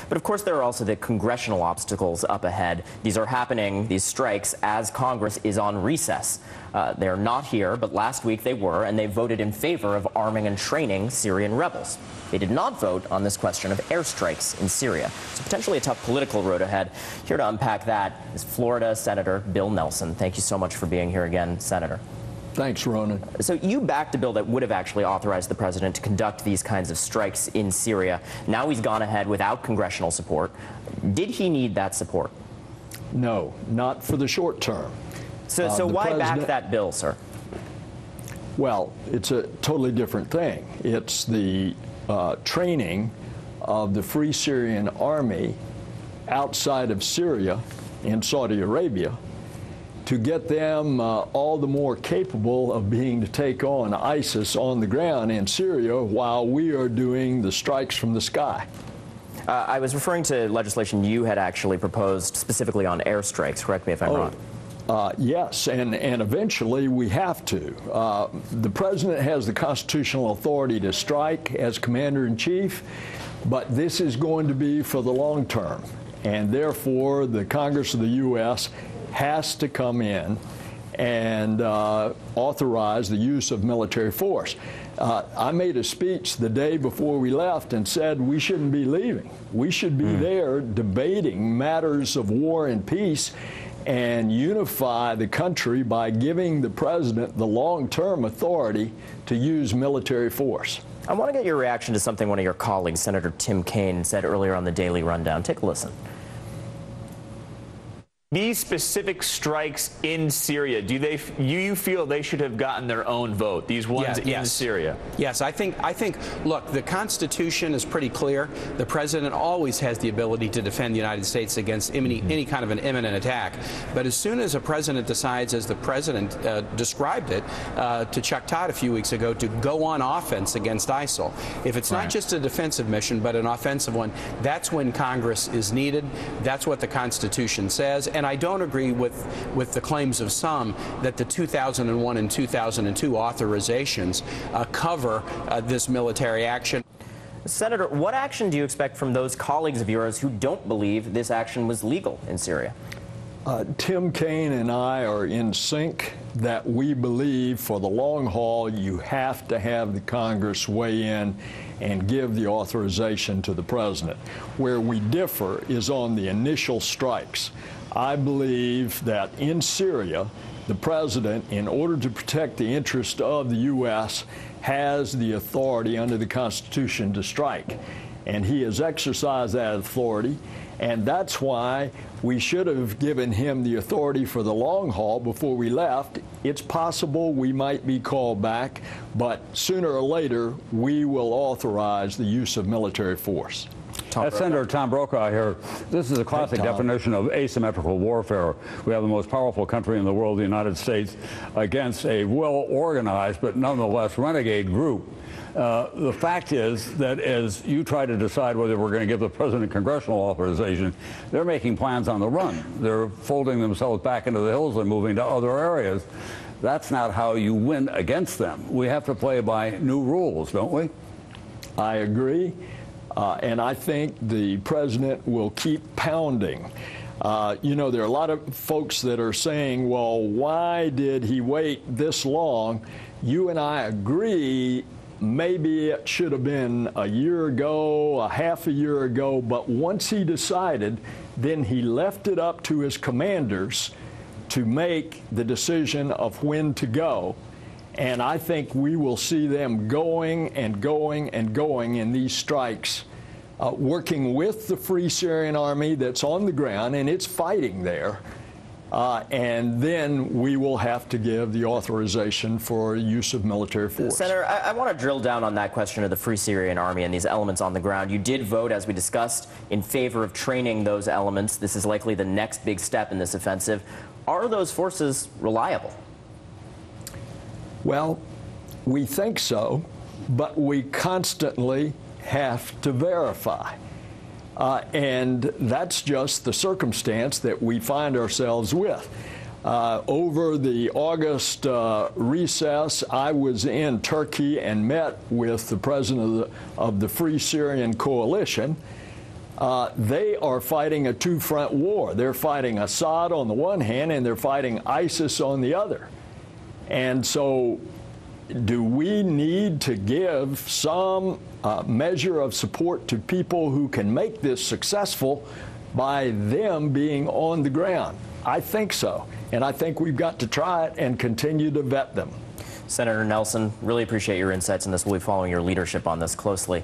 But of course, there are also the congressional obstacles up ahead. These are happening, these strikes, as Congress is on recess. They're not here, but last week they were, and they voted in favor of arming and training Syrian rebels. They did not vote on this question of airstrikes in Syria. So potentially a tough political road ahead. Here to unpack that is Florida Senator Bill Nelson. Thank you so much for being here again, Senator. Thanks, Ronan. So you backed a bill that would have actually authorized the president to conduct these kinds of strikes in Syria. Now he's gone ahead without congressional support. Did he need that support? No, not for the short term. So why back that bill, sir? Well, it's a totally different thing. It's the training of the Free Syrian Army outside of Syria in Saudi Arabia to get them all the more capable of being to take on ISIS on the ground in Syria while we are doing the strikes from the sky. I was referring to legislation you had actually proposed specifically on airstrikes. Correct me if I'm wrong. Yes, and eventually we have to. The president has the constitutional authority to strike as commander-in-chief, but this is going to be for the long term, and therefore the Congress of the U.S. has to come in and authorize the use of military force. I made a speech the day before we left and said we shouldn't be leaving. We should be there debating matters of war and peace and unify the country by giving the president the long-term authority to use military force. I want to get your reaction to something one of your colleagues, Senator Tim Kaine, said earlier on the Daily Rundown. Take a listen. These specific strikes in Syria, do you feel they should have gotten their own vote, these ones in Syria? Yes, I think, look, the Constitution is pretty clear. The president always has the ability to defend the United States against any kind of an imminent attack. But as soon as a president decides, as the president described it to Chuck Todd a few weeks ago, to go on offense against ISIL, if it's not just a defensive mission, but an offensive one, that's when Congress is needed. That's what the Constitution says. And I don't agree with the claims of some that the 2001 and 2002 authorizations cover this military action. Senator, what action do you expect from those colleagues of yours who don't believe this action was legal in Syria? Tim Kaine and I are in sync that we believe for the long haul you have to have the Congress weigh in and give the authorization to the president. Where we differ is on the initial strikes. I believe that in Syria, the president, in order to protect the interest of the U.S., has the authority under the Constitution to strike. And he has exercised that authority, and that's why we should have given him the authority for the long haul before we left. It's possible we might be called back, but sooner or later, we will authorize the use of military force. Senator Tom Brokaw here. This is a classic definition of asymmetrical warfare. We have the most powerful country in the world, the United States, against a well-organized but nonetheless renegade group. The fact is that as you try to decide whether we're going to give the president congressional authorization, they're making plans on the run. They're folding themselves back into the hills and moving to other areas. That's not how you win against them. We have to play by new rules, don't we? I agree. And I think the president will keep pounding. You know, there are a lot of folks that are saying, well, why did he wait this long? You and I agree maybe it should have been a year ago, a half a year ago, but once he decided, then he left it up to his commanders to make the decision of when to go. And I think we will see them going and going and going in these strikes, working with the Free Syrian Army that's on the ground, and it's fighting there. And then we will have to give the authorization for use of military force. Senator, I want to drill down on that question of the Free Syrian Army and these elements on the ground. You did vote, as we discussed, in favor of training those elements. This is likely the next big step in this offensive. Are those forces reliable? Well, we think so, but we constantly have to verify. And that's just the circumstance that we find ourselves with. Over the August recess, I was in Turkey and met with the president of the Free Syrian Coalition. they are fighting a two-front war. They're fighting Assad on the one hand, and they're fighting ISIS on the other. And so do we need to give some measure of support to people who can make this successful by them being on the ground? I think so. And I think we've got to try it and continue to vet them. Senator Nelson, really appreciate your insights in this. We'll be following your leadership on this closely.